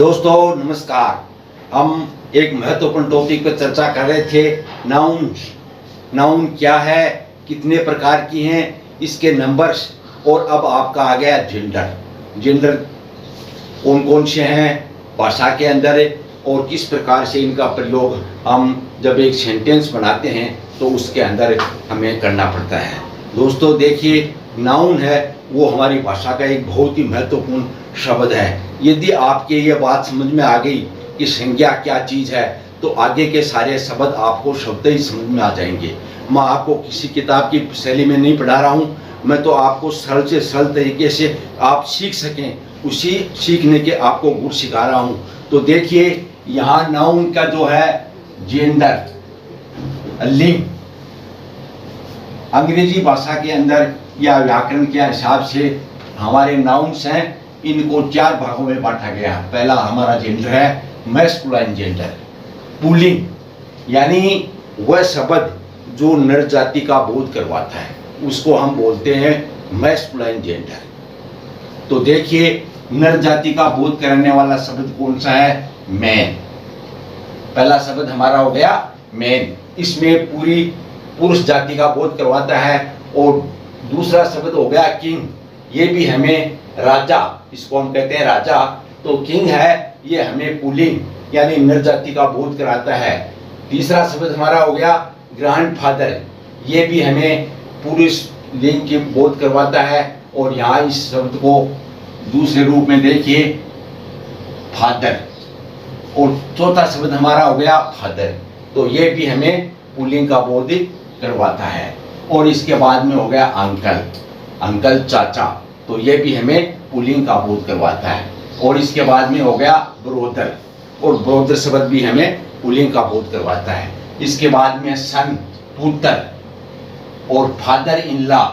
दोस्तों नमस्कार। हम एक महत्वपूर्ण टॉपिक पर चर्चा कर रहे थे। नाउन क्या है, कितने प्रकार की हैं, इसके नंबर्स, और अब आपका आ गया जेंडर कौन कौन से हैं भाषा के अंदर और किस प्रकार से इनका प्रयोग हम जब एक सेंटेंस बनाते हैं तो उसके अंदर हमें करना पड़ता है। दोस्तों देखिए, नाउन है वो हमारी भाषा का एक बहुत ही महत्वपूर्ण शब्द है। यदि आपके ये बात समझ में आ गई कि संज्ञा क्या चीज़ है तो आगे के सारे शब्द आपको शब्द ही समझ में आ जाएंगे। मैं आपको किसी किताब की शैली में नहीं पढ़ा रहा हूँ, मैं तो आपको सरल से सरल तरीके से आप सीख सकें उसी सीखने के आपको गुण सिखा रहा हूँ। तो देखिए यहाँ नाउन का जो है जेंडर, लिंग, अंग्रेजी भाषा के अंदर या व्याकरण के हिसाब से हमारे नाउन्स हैं, इनको 4 भागों में बांटा गया। पहला हमारा जेंडर है मैस्कुलाइन जेंडर, पुल्लिंग, यानी वह शब्द जो नर जाति का बोध करवाता है उसको हम बोलते हैं मैस्कुलाइन जेंडर। तो देखिए नर जाति का बोध करने वाला शब्द कौन सा है? मैन। पहला शब्द हमारा हो गया मैन, इसमें पूरी पुरुष जाति का बोध करवाता है। और दूसरा शब्द हो गया किंग, ये भी हमें राजा, इसको हम कहते हैं राजा, तो किंग है, ये हमें पुल्लिंग यानी नर जाति का बोध कराता है। तीसरा शब्द हमारा हो गया ग्रैंडफादर, ये भी हमें पुरुष लिंग की बोध करवाता है। और यहाँ इस शब्द को दूसरे रूप में देखिए फादर। और चौथा शब्द हमारा हो गया फादर, तो ये भी हमें पुल्लिंग का बोध करवाता है। और इसके बाद में हो गया अंकल चाचा, तो ये भी हमें पुल्लिंग का बोध करवाता है। और इसके बाद में हो गया ब्रोदर, और ब्रोदर शब्द भी हमें पुल्लिंग का बोध करवाता है। इसके बाद में सन, पुत्र, और फादर इन लॉ,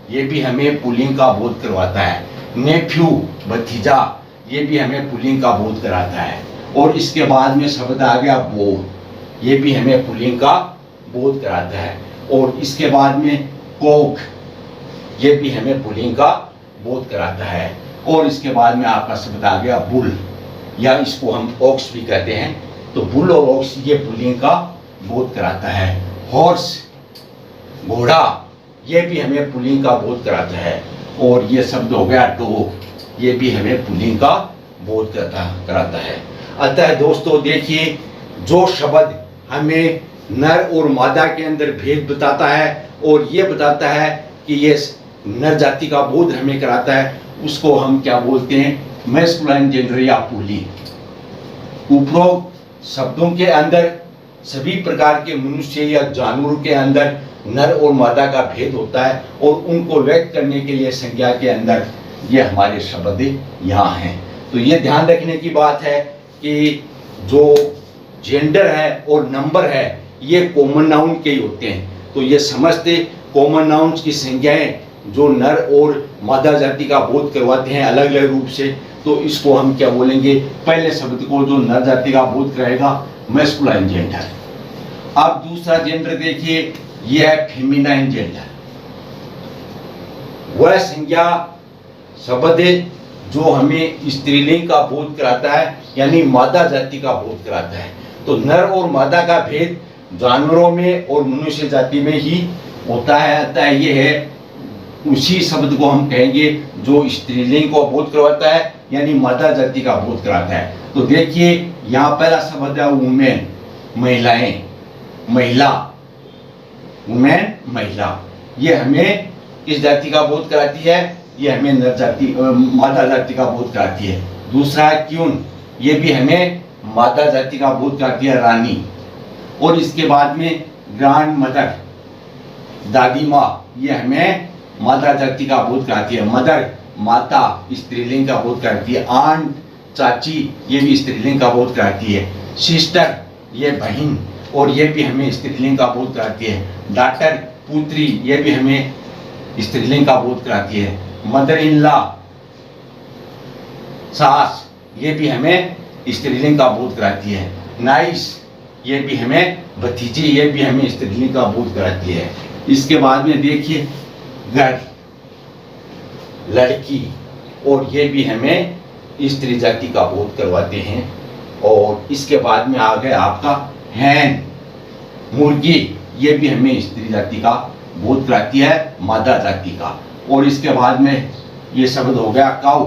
ये भी हमें पुल्लिंग का बोध करवाता है। नेफ्यू, भतीजा, ये भी हमें पुल्लिंग का बोध कराता है। और इसके बाद में शब्द आ गया बोर, ये भी हमें पुल्लिंग का बोध कराता है। और इसके बाद में कोक, ये भी हमें पुल्लिंग का बोध कराता है। और इसके बाद में आपका शब्द आ गया बुल, या इसको हम ऑक्स भी कहते हैं, तो बुल और ऑक्स ये पुल्लिंग का बोध कराता है। हॉर्स, घोड़ा, ये भी हमें पुल्लिंग का बोध कराता है। और ये शब्द हो गया डॉग, ये भी हमें पुल्लिंग का बोध कराता है। अतः दोस्तों देखिए, जो शब्द हमें नर और मादा के अंदर भेद बताता है और ये बताता है कि ये नर जाति का बोध हमें कराता है, उसको हम क्या बोलते हैं? मैस्कुलाइन जेंडर या पुल्लिंग। उपरोक्त शब्दों के अंदर सभी प्रकार के मनुष्य या जानवरों के अंदर नर और मादा का भेद होता है और उनको व्यक्त करने के लिए संज्ञा के अंदर ये हमारे शब्द यहाँ हैं। तो ये ध्यान रखने की बात है कि जो जेंडर है और नंबर है ये कॉमन नाउन के ही होते हैं। तो ये समझते कॉमन नाउन्स की संज्ञाएं जो नर और मादा जाति का बोध करवाते हैं अलग अलग रूप से, तो इसको हम क्या बोलेंगे? पहले शब्द को जो नर जाति का बोध कराएगा मैस्कुलाइन जेंडर। अब दूसरा जेंडर देखिए, यह है फेमिनाइन जेंडर। वह संज्ञा शब्द जो हमें स्त्रीलिंग का बोध कराता है यानी मादा जाति का बोध कराता है। तो नर और मादा का भेद जानवरों में और मनुष्य जाति में ही होता है। अतः ये है उसी शब्द को हम कहेंगे जो स्त्रीलिंग को बोध करवाता है यानी मादा जाति का बोध कराता है। तो देखिए यहाँ पहला शब्द है वुमेन, महिलाएं, महिला, वुमेन महिला, ये हमें किस जाति का बोध कराती है? ये हमें नर जाति मादा जाति का बोध कराती है। दूसरा है क्यून, ये भी हमें मादा जाति का बोध कराती है, रानी। और इसके बाद में ग्रैंड मदर, दादी माँ, ये हमें मादा जाति का बोध कराती है। मदर, माता, स्त्रीलिंग का बोध कराती है। आंट, चाची, ये भी स्त्रीलिंग का बोध कराती है। सिस्टर, ये बहन, और ये भी हमें स्त्रीलिंग का बोध कराती है। डॉटर, पुत्री, ये भी हमें स्त्रीलिंग का बोध कराती है। मदर इन लॉ, सास, ये भी हमें स्त्रीलिंग का बोध कराती है। नाइस, ये भी हमें भतीजी, ये भी हमें स्त्रीलिंग का बोध कराती है। इसके बाद में देखिए गर्ल, लड़की, और ये भी हमें स्त्री जाति का बोध करवाते हैं। और इसके बाद में आ गया आपका हैन, मुर्गी, ये भी हमें स्त्री जाति का बोध कराती है, मादा जाति का। और इसके बाद में ये शब्द हो गया काऊ,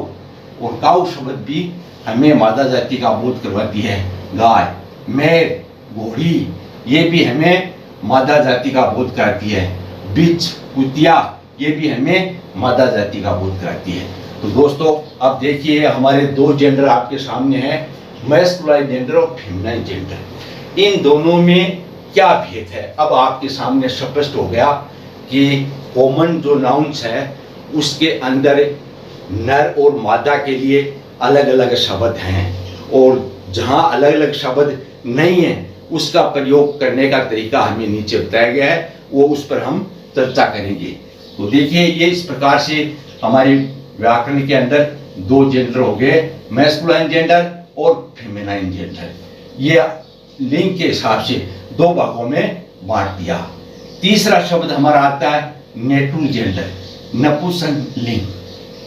और काऊ शब्द भी हमें मादा जाति का बोध करवाती है। गाय, मेर, घोड़ी, ये भी हमें मादा जाति का बोध कराती है। बिच, कुतिया, ये भी हमें मादा जाति का बोध कराती है। तो दोस्तों अब देखिए हमारे दो जेंडर आपके सामने हैं, मैस्कुलाइन जेंडर और फेमिनाइन जेंडर। इन दोनों में क्या भेद है अब आपके सामने स्पष्ट हो गया कि कॉमन जो नाउन्स है उसके अंदर नर और मादा के लिए अलग अलग शब्द हैं, और जहां अलग अलग शब्द नहीं है उसका प्रयोग करने का तरीका हमें नीचे बताया गया है, वो उस पर हम चर्चा करेंगे। तो देखिए ये इस प्रकार से हमारे व्याकरण के अंदर दो जेंडर हो गए, मैस्कुलाइन जेंडर और फेमिनाइन जेंडर। ये लिंग के हिसाब से दो भागों में बांट दिया। तीसरा शब्द हमारा आता है नेटुल जेंडर, नपुंसक लिंग,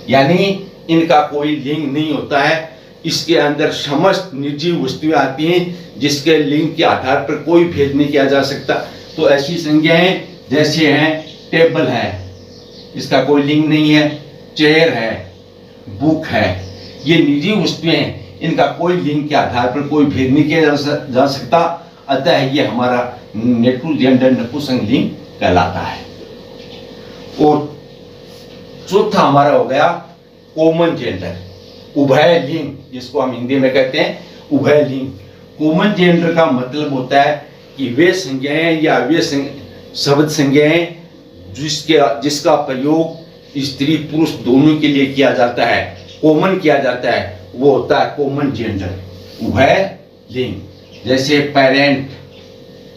यानी इनका कोई लिंग नहीं होता है। इसके अंदर समस्त निर्जीव वस्तुएं आती हैं जिसके लिंग के आधार पर कोई भेद नहीं किया जा सकता। तो ऐसी संज्ञाएं जैसे हैं टेबल है, इसका कोई लिंग नहीं है, चेयर है, बुक है, ये निर्जीव वस्तुएं हैं, इनका कोई लिंग के आधार पर कोई भेद नहीं किया जा सकता। अतः ये हमारा नेटुल जेंडर नपुंसक लिंग कहलाता है। और चौथा हमारा हो गया कॉमन जेंडर, उभय लिंग, जिसको हम हिंदी में कहते हैं उभय लिंग। कॉमन जेंडर का मतलब होता है कि वे संज्ञाएं या वे शब्द संज्ञाएं जिसका प्रयोग स्त्री पुरुष दोनों के लिए किया जाता है, कॉमन किया जाता है, वो होता है कॉमन जेंडर, उभय लिंग। जैसे पेरेंट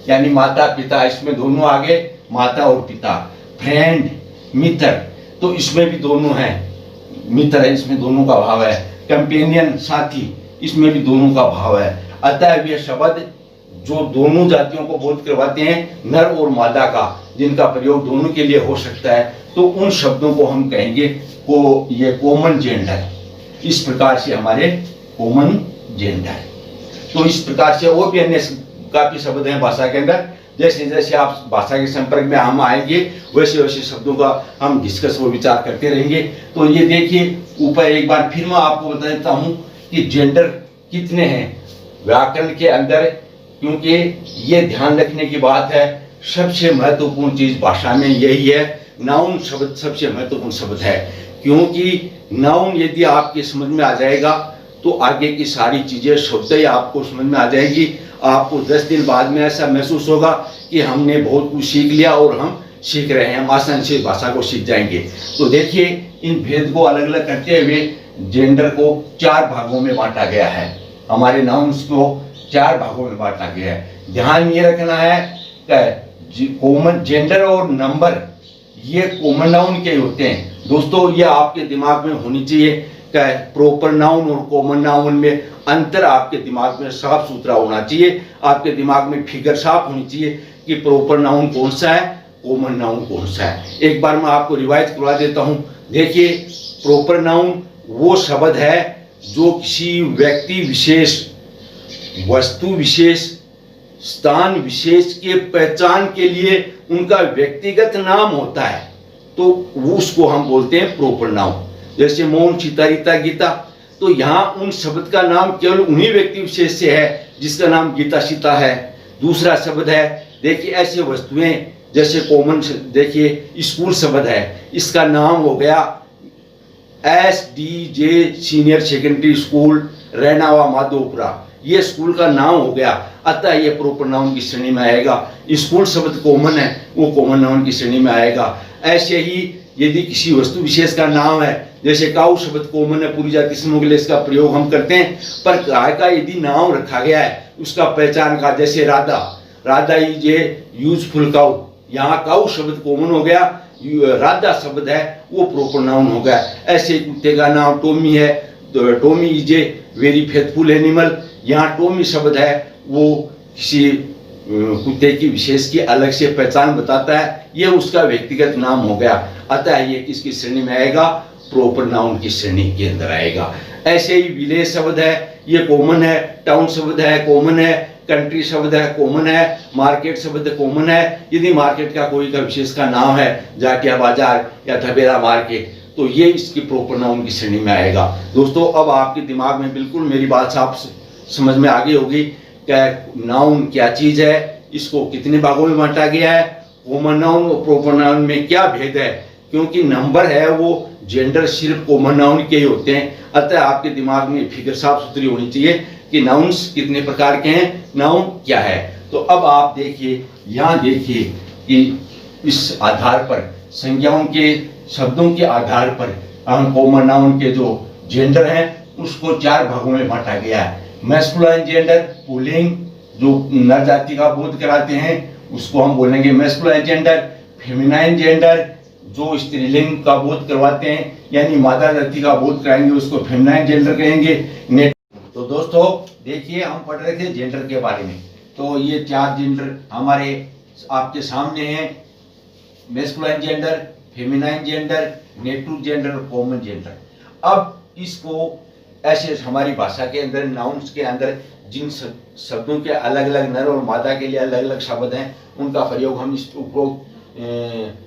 यानी माता पिता, इसमें दोनों आगे माता और पिता। फ्रेंड, मित्र, तो इसमें भी दोनों हैं, मित्र है, इसमें दोनों का भाव है। कंपेनियन, साथी, इसमें भी दोनों का भाव है। अतः वे शब्द जो दोनों जातियों को बोध करवाते हैं, नर और मादा का, जिनका प्रयोग दोनों के लिए हो सकता है, तो उन शब्दों को हम कहेंगे को ये कॉमन जेंडर। इस प्रकार से हमारे कॉमन जेंडर। तो इस प्रकार से और भी अन्य काफी शब्द हैं भाषा के अंदर। जैसे जैसे आप भाषा के संपर्क में हम आएंगे वैसे वैसे शब्दों का हम डिस्कस व विचार करते रहेंगे। तो ये देखिए ऊपर एक बार फिर मैं आपको बता देता हूँ कि जेंडर कितने हैं व्याकरण के अंदर, क्योंकि ये ध्यान रखने की बात है। सबसे महत्वपूर्ण चीज भाषा में यही है, नाउन शब्द सबसे महत्वपूर्ण शब्द है, क्योंकि नाउन यदि आपके समझ में आ जाएगा तो आगे की सारी चीजें शब्द ही आपको समझ में आ जाएगी। आपको 10 दिन बाद में ऐसा महसूस होगा कि हमने बहुत कुछ सीख लिया और हम सीख रहे हैं, हम आसानी से भाषा को सीख जाएंगे। तो देखिए इन भेद को अलग अलग करते हुए जेंडर को 4 भागों में बांटा गया है, हमारे नाउन्स को 4 भागों में बांटा गया है। ध्यान ये रखना है कि कॉमन जेंडर और नंबर ये कॉमन नाउन के होते हैं। दोस्तों ये आपके दिमाग में होनी चाहिए कि प्रॉपर नाउन और कॉमन नाउन में अंतर आपके दिमाग में साफ सुथरा होना चाहिए। आपके दिमाग में फिगर साफ होनी चाहिए कि प्रॉपर नाउन कौन सा है, कॉमन नाउन कौन सा है। एक बार मैं आपको रिवाइज करवा देता हूं। देखिए प्रॉपर नाउन वो शब्द है जो किसी व्यक्ति विशेष, वस्तु विशेष, स्थान विशेष के पहचान के लिए उनका व्यक्तिगत नाम होता है, तो उसको हम बोलते हैं प्रॉपर नाउन। जैसे मोहन, सीता, रीता, गीता, तो यहाँ उन शब्द का नाम केवल उन्हीं व्यक्ति विशेष से है जिसका नाम गीता सीता है। दूसरा शब्द है, देखिए ऐसे वस्तुएं जैसे कॉमन, देखिए स्कूल शब्द है, इसका नाम हो गया SDJ senior secondary school Rainawa Madhopura, ये स्कूल का नाम हो गया। अतः ये प्रॉपर नाउन की श्रेणी में आएगा। स्कूल शब्द कॉमन है, वो कॉमन नाउन की श्रेणी में आएगा। ऐसे ही यदि किसी वस्तु विशेष का नाम है, जैसे काऊ शब्द कॉमन है, पूरी जाति समूह के लिए इसका प्रयोग हम करते हैं, पर गाय का यदि नाम रखा गया है उसका पहचान का, जैसे Radha, Radha is a useful cow, यहाँ काऊ शब्द कॉमन हो गया, राधा शब्द है वो प्रॉपर नाउन हो गया। ऐसे कुत्ते का नाम टॉमी है, तो Tommy is a very faithful animal, यहाँ टॉमी शब्द है वो किसी कुत्ते की विशेष की अलग से पहचान बताता है, ये उसका व्यक्तिगत नाम हो गया। अतः ये किसकी श्रेणी में आएगा, प्रॉपर नाउन की श्रेणी के अंदर आएगा। ऐसे ही विलेज शब्द है, ये कॉमन है, टाउन शब्द है कॉमन है, कंट्री शब्द है कॉमन है, मार्केट शब्द कॉमन है। यदि मार्केट का कोई का विशेष का नाम है, जाटिया बाजार या थबेरा मार्केट, तो ये इसकी प्रॉपर नाउन की श्रेणी में आएगा। दोस्तों अब आपके दिमाग में बिल्कुल मेरी बात साफ समझ में आ गई होगी क्या नाउन क्या चीज है, इसको कितने भागों में बांटा गया है, कॉमन नाउन और प्रॉपर नाउन में क्या भेद है। क्योंकि नंबर है वो जेंडर सिर्फ कॉमन नाउन के ही होते हैं, अतः आपके दिमाग में फिगर साफ सुथरी होनी चाहिए कि नाउन्स कितने प्रकार के हैं, नाउन क्या है। तो अब आप देखिए, यहाँ देखिए कि इस आधार पर संज्ञाओं के शब्दों के आधार पर हम कॉमन नाउन के जो जेंडर हैं उसको 4 भागों में बांटा गया है। मैस्कुलाइन जेंडर पुल्लिंग, जो नर जाति का बोध कराते हैं उसको हम बोलेंगे मैस्कुलाइन जेंडर। फेमिनाइन जेंडर, जो स्त्रीलिंग का बोध करवाते हैं यानी मादा जाति का बोध कराएंगे उसको फेमिनाइन जेंडर कहेंगे। तो दोस्तों देखिए, हम पढ़ रहे थे जेंडर के बारे में, तो ये 4 जेंडर हमारे आपके सामने हैं, masculine gender, feminine gender, native gender और कॉमन जेंडर। अब इसको ऐसे हमारी भाषा के अंदर नाउन्स के अंदर जिन शब्दों के अलग अलग नर और मादा के लिए अलग अलग शब्द हैं उनका प्रयोग हम इस उपरोक्त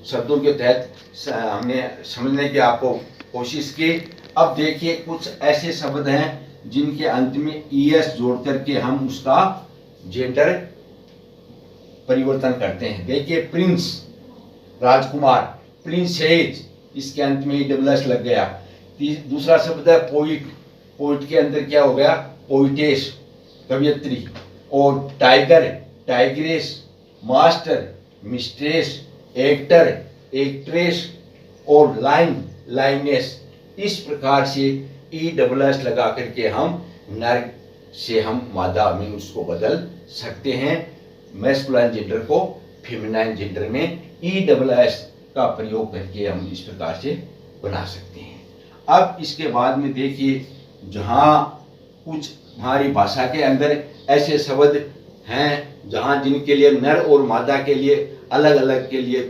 शब्दों के तहत हमने समझने की आपको कोशिश की। अब देखिए कुछ ऐसे शब्द हैं जिनके अंत में ES जोड़ करके हम उसका जेंडर परिवर्तन करते हैं। देखिए प्रिंस, राजकुमार, प्रिंसेज, इसके अंत में ESS लग गया। दूसरा शब्द है पोइट, पोइट के अंदर क्या हो गया, पोइटेस, कवियत्री। और tiger, tigress, master, mistress, actor, actress और लाइन, लाइनेस। इस प्रकार से ESS लगा करके हम नर से हम मादा में उसको बदल सकते हैं। मैस्कुलाइन जेंडर को फेमिनाइन जेंडर में ESS का प्रयोग करके हम इस प्रकार से बना सकते हैं। अब इसके बाद में देखिए, जहाँ कुछ हमारी भाषा के अंदर ऐसे शब्द हैं जहाँ जिनके लिए नर और मादा के लिए अलग अलग के लिए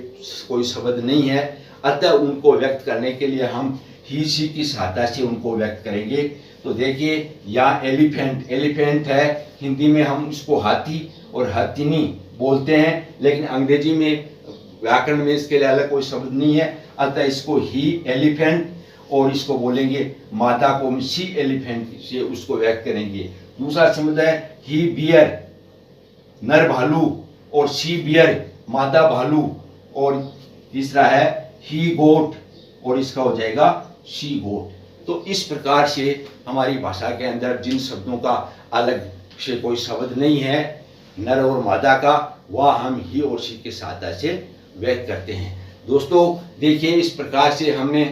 कोई शब्द नहीं है, अतः उनको व्यक्त करने के लिए हम ही सी की सहायता से उनको व्यक्त करेंगे। तो देखिए यहाँ एलिफेंट, एलिफेंट है, हिंदी में हम इसको हाथी और हाथिनी बोलते हैं, लेकिन अंग्रेजी में व्याकरण में इसके लिए अलग कोई शब्द नहीं है, अतः इसको ही एलिफेंट और इसको बोलेंगे मादा को हम सी एलिफेंट से उसको व्यक्त करेंगे। दूसरा शब्द है ही बियर, नर भालू, और सी बियर, मादा भालू। और तीसरा है ही गोट और इसका हो जाएगा शी गोट। तो इस प्रकार से हमारी भाषा के अंदर जिन शब्दों का अलग से कोई शब्द नहीं है नर और मादा का, वह हम ही और सी के सहायता से व्यक्त करते हैं। दोस्तों देखिए, इस प्रकार से हमने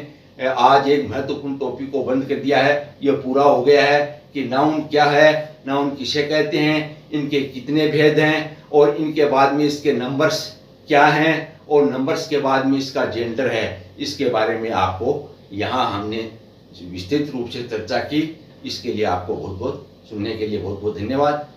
आज एक महत्वपूर्ण टॉपिक को बंद कर दिया है। यह पूरा हो गया है कि नाउन क्या है, नाउन किसे कहते हैं, इनके कितने भेद हैं और इनके बाद में इसके नंबर्स क्या हैं और नंबर्स के बाद में इसका जेंडर है। इसके बारे में आपको यहाँ हमने विस्तृत रूप से चर्चा की। इसके लिए आपको बहुत बहुत सुनने के लिए बहुत बहुत धन्यवाद।